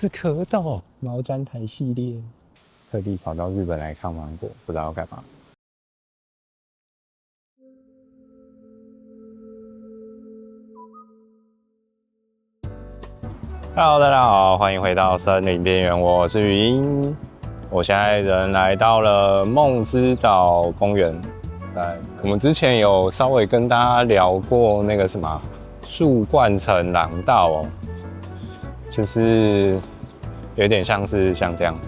是蝌蚪毛毡台系列，特地跑到日本来看芒果，不知道要干嘛。Hello， 大家好，欢迎回到森林边缘，我是语音。我现在人来到了梦之岛公园。我们之前有稍微跟大家聊过那个什么树冠层廊道哦，就是有点像是像这样。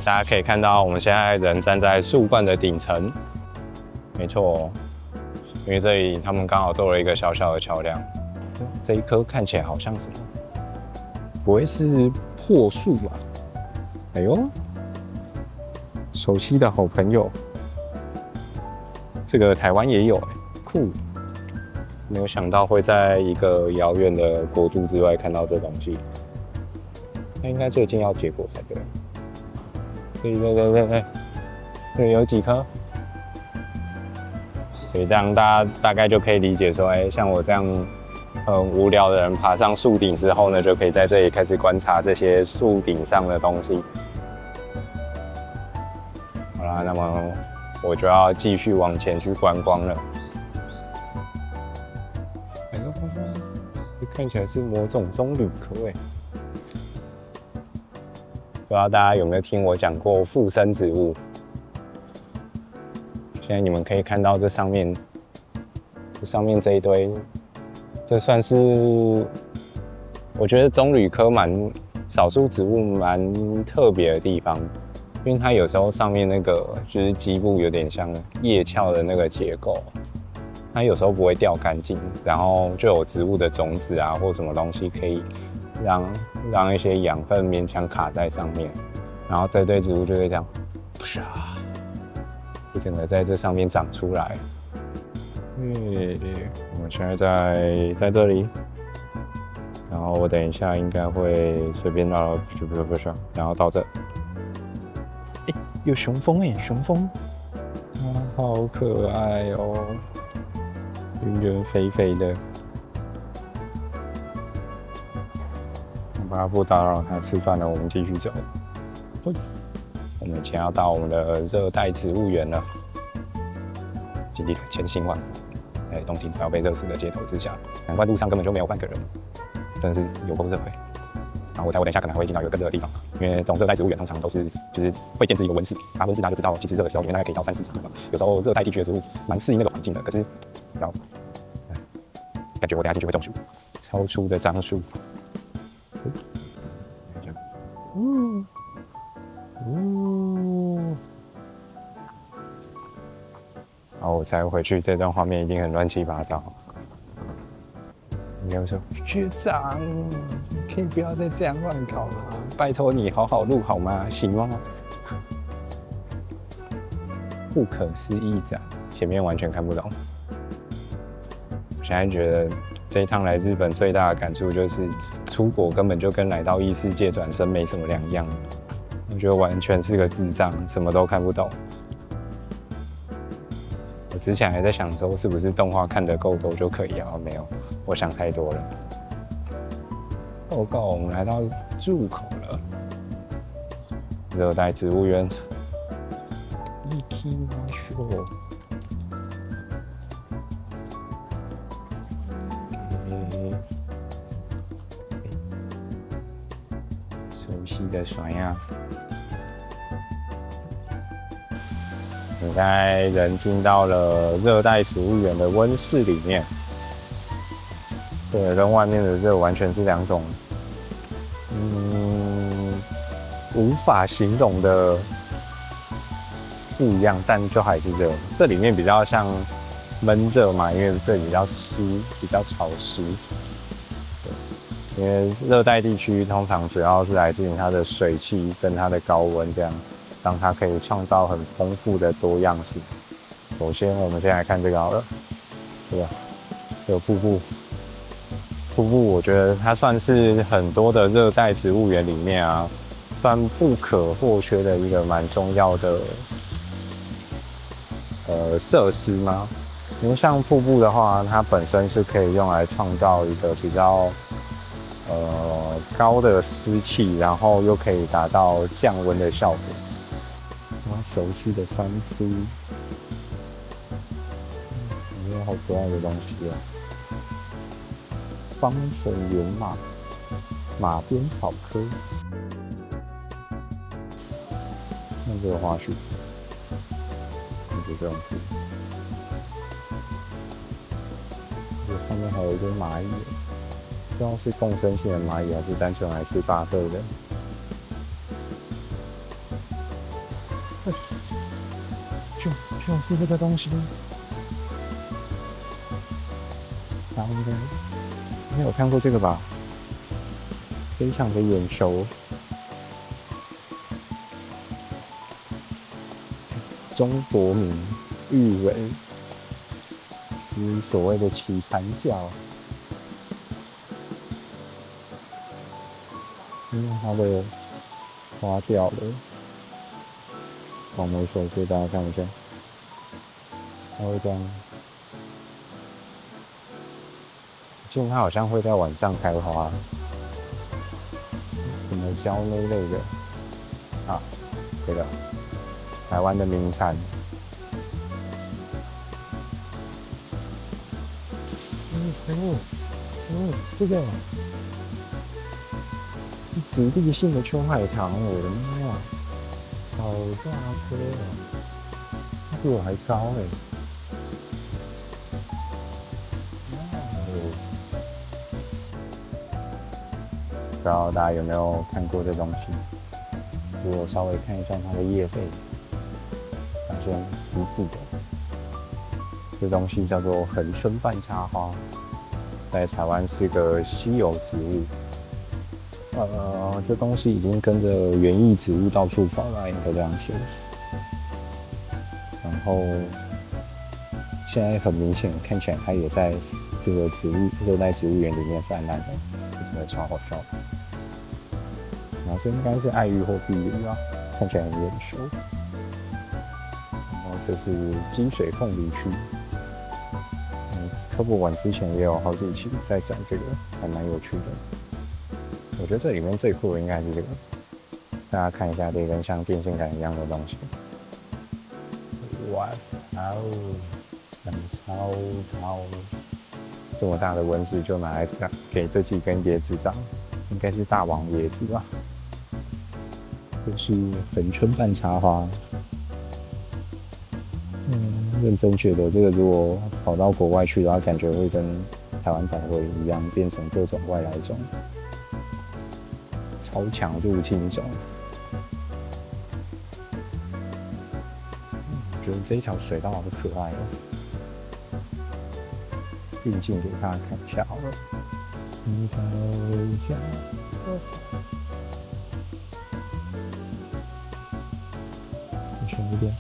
大家可以看到，我们现在人站在树冠的顶层，没错，因为这里他们刚好做了一个小小的桥梁。这一棵看起来好像什么？不会是破树吧？哎呦，熟悉的好朋友，这个台湾也有哎，酷！没有想到会在一个遥远的国度之外看到这东西。它应该最近要结果才对。对，这有几颗？所以这样大家大概就可以理解说，哎，像我这样很无聊的人爬上树顶之后呢，就可以在这里开始观察这些树顶上的东西。好啦，那么我就要继续往前去观光了。哎呦，这看起来是某种棕榈科哎。不知道大家有没有听我讲过附生植物？现在你们可以看到这上面这一堆，这算是我觉得棕榈科少数植物蛮特别的地方，因为它有时候上面那个就是基部有点像叶鞘的那个结构，它有时候不会掉干净，然后就有植物的种子啊或什么东西可以让一些养分勉强卡在上面，然后这堆植物就会这样，啪，就整个在这上面长出来。我们现在在这里，然后我等一下应该会随便绕，然后到这。哎，有雄蜂哎，雄蜂，啊，好可爱哦，圆圆肥肥的。把它不打扰它吃饭了，我们继续走。我们前要到我们的热带植物园了，经历了千辛万苦，在东京快要被热死的街头之下，难怪路上根本就没有半个人，真的是有够热欸。然后我等一下可能还会进到一个更热的地方，因为这种热带植物园通常都是就是会建置一个温室，温室大家就知道，其实热的时候里面大概可以到30-40度吧。有时候热带地区的植物蛮适应那个环境的，可是然后感觉我等一下进去会中暑，超粗的樟树。好，我才回去，这段画面一定很乱七八糟。你要说学长，可以不要再这样乱搞了，拜托你好好录好吗？行吗？不可思议展，前面完全看不懂。我现在觉得这一趟来日本最大的感触就是，出国根本就跟来到异世界转身没什么两样。我觉得完全是个智障，什么都看不懂。我之前还在想说，是不是动画看得够多就可以啊？没有，我想太多了。报告，我们来到入口了，热带植物园。Ikimasho。熟悉的甩呀。现在人进到了热带植物园的温室里面，对，跟外面的热完全是两种，无法形容的不一样，但就还是热。这里面比较像闷热嘛，因为这里比较湿，比较潮湿。因为热带地区通常主要是来自于它的水汽跟它的高温这样。让它可以创造很丰富的多样性。首先，我们先来看这个好了，这个瀑布。瀑布，我觉得它算是很多的热带植物园里面啊，算不可或缺的一个蛮重要的设施吗？因为像瀑布的话，它本身是可以用来创造一个比较高的湿气，然后又可以达到降温的效果。然后熟悉的山苏，里面有好可爱的东西啊！方唇圆马，马鞭草科，那这个花絮，就这种图。这上面还有一堆蚂蚁，不知道是共生性的蚂蚁还是单纯来吃巴豆的。就是这个东西。然后呢，没有看过这个吧？非常的眼熟。中国名玉尾，是所谓的奇蝉角。因为它的花掉了，黄梅水给大家看一下，它会这样。记得它好像会在晚上开花，什么蕉类的啊，这个台湾的名产。这个是直立性的秋海棠，我的妈呀，好大颗哦，它比我还高哎。不知道大家有没有看过这东西？如果稍微看一下它的叶背，发现紫紫的。这东西叫做恒春半插花，在台湾是个稀有植物。这东西已经跟着园艺植物到处跑了，应该这样说。然后现在很明显看起来它也在这个热带植物园里面泛滥了，真的超好笑。然后这应该是爱玉或碧玉吧，看起来很眼熟。然后这是积水凤梨区。科博馆之前也有好几期在展这个，还蛮有趣的。我觉得这里面最酷的应该是这个，大家看一下这根像电线杆一样的东西。哇哦，很超！这么大的蚊子就拿来给这几根椰子长，应该是大王椰子吧？这是恒春半插花。认真觉得这个如果跑到国外去的话，感觉会跟台湾百合一样，变成各种外来种，超强入侵种。我觉得这一条水道好可爱哦，并进给大家看一下好了。选一点。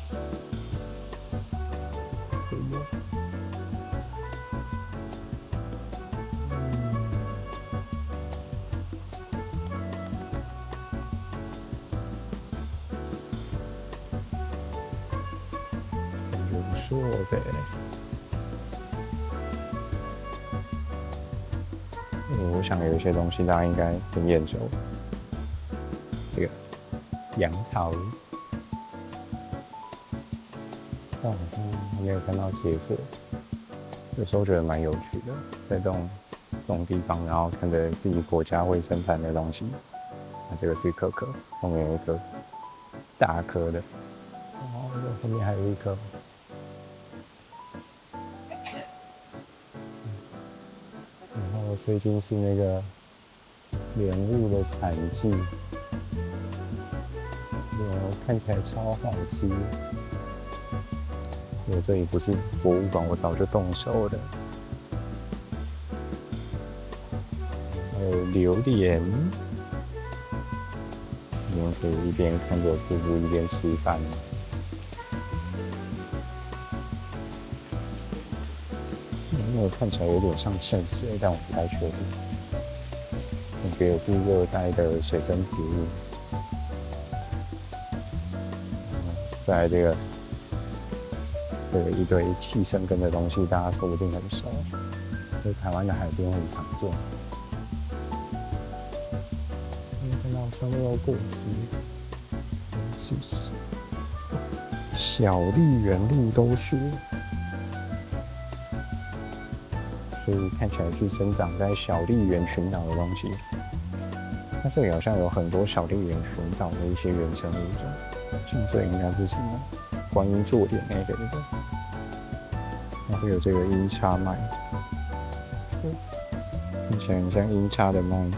不错的，我想有一些东西大家应该很眼熟，这个杨桃，但好像还没有看到结果，有时候觉得蛮有趣的，在这种地方，然后看着自己国家会生产的东西。那这个是可可，后面有一颗大颗的，然后后面还有一颗。最近是那个莲雾的产季，看起来超好吃。如果这里不是博物馆，我早就动手了。还有榴莲，你们可以一边看着瀑布一边吃饭。那个看起来有点像芡实，但我不太确定。感觉也是热带的水生植物。再来这个一堆气生根的东西，大家说不定很熟，在台湾的海边很常见。都要过时。试试。小笠原鹿都说，所以看起来是生长在小笠原群岛的东西。那这里好像有很多小笠原群岛的一些原生物种，像这应该是什么观音坐莲那类的，然后有这个鹰叉麦，看起来很像鹰叉的麦，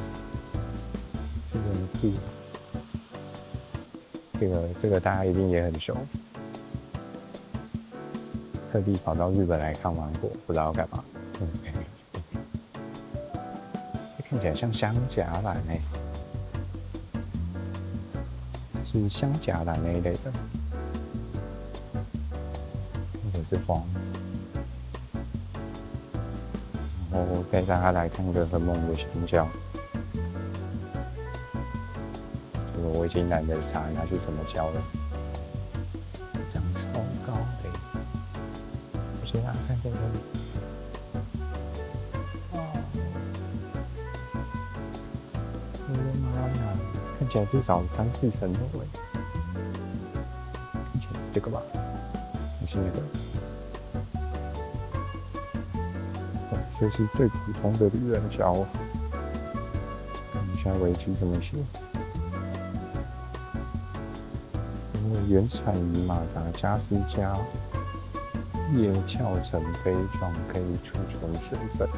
这个很酷。这个大家一定也很熟，特地跑到日本来看芒果，不知道要干嘛。这看起来像香荚兰欸，是香荚兰那一类的，或者是黄。然后带大家来看个很猛的香蕉。我已经懒得查它是什么蕉了，长超高的。我先让大家看这个，我的妈呀，看起来至少3、4层楼哎，看起来是这个吧？还是那个？这是最普通的旅人蕉。看一下维基怎么写。原产于马达加斯加，叶鞘呈杯状，可以储存水分。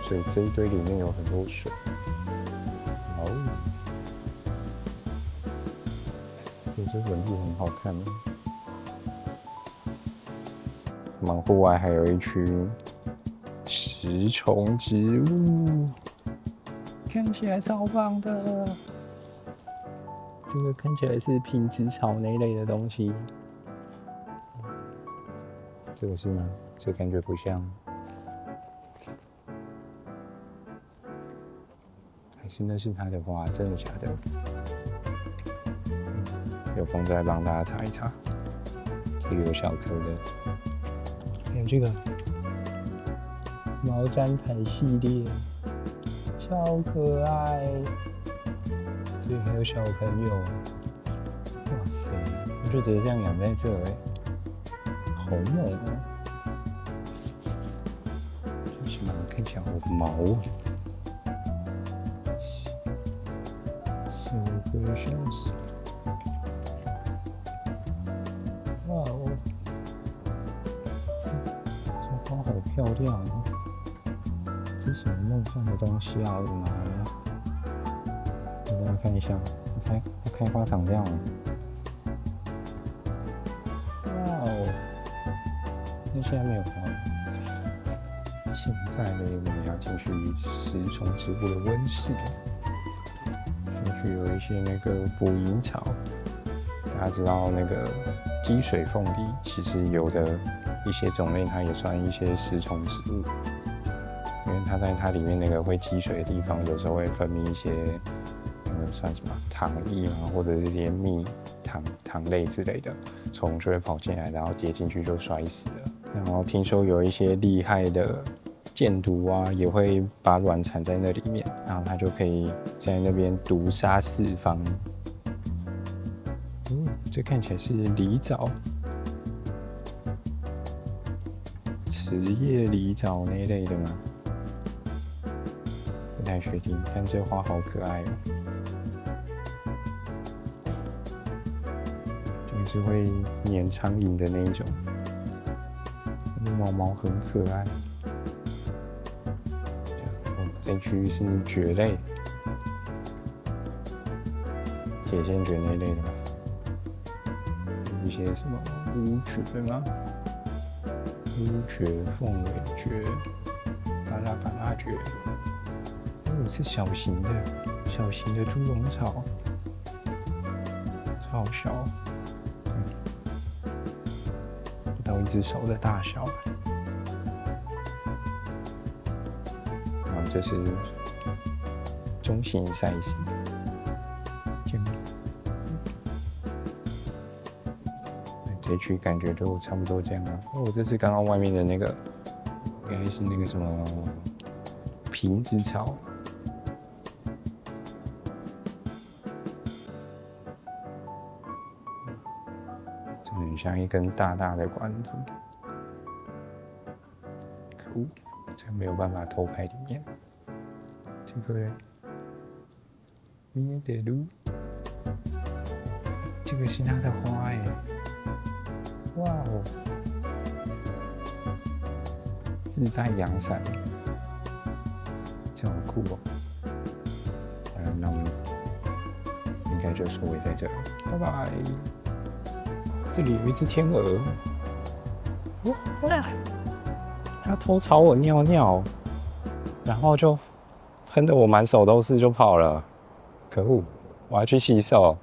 水飞堆里面有很多水。哦，这纹路很好看。我们户外还有一区食虫植物，看起来超棒的。这个看起来是品质草那一类的东西，这个是吗？这感觉不像，还是那是它的花？真的假的？有空再帮大家查一查。这个有小颗的，还有这个毛毡苔系列，超可爱。这里还有小朋友，哇塞！我就直接这样养在这好猛哦！为什么看起来好毛啊？小哥小死！哇哦，这花好漂亮啊！这是什么梦幻的东西啊？我的妈呀！大家看一下，开花长这样了。哇哦！那现在没有花。现在呢，我们要进去食虫植物的温室。进去有一些那个捕蝇草。大家知道那个积水凤梨，其实有的一些种类它也算一些食虫植物，因为它在它里面那个会积水的地方，有时候会分泌一些。算什么糖液啊，或者是一些蜜糖类之类的虫就会跑进来，然后跌进去就摔死了。然后听说有一些厉害的箭毒啊，也会把卵产在那里面，然后它就可以在那边毒杀四方。这看起来是狸藻，齿叶狸藻那一类的吗？不太确定，但这花好可爱哦。是会粘苍蝇的那一种，毛很可爱。这区是蕨类，铁线蕨那一类的吧？有一些什么乌蕨吗？乌蕨、凤尾蕨、巴拉蕨。是小型的猪笼草，超小。到一只手的大小，然后这是中型 size， 这区感觉就差不多这样了。这是刚刚外面的那个，应该是那个什么瓶子草，很像一根大大的管子。可恶，这个没有办法偷拍里面。这个嘞，米德鲁，这个是它的花哎，哇哦，自带阳伞，这好酷哦。那我们应该就收尾在这了，拜拜。这里有一只天鹅，它偷朝我尿尿，然后就喷得我满手都是就跑了，可恶！我要去洗手。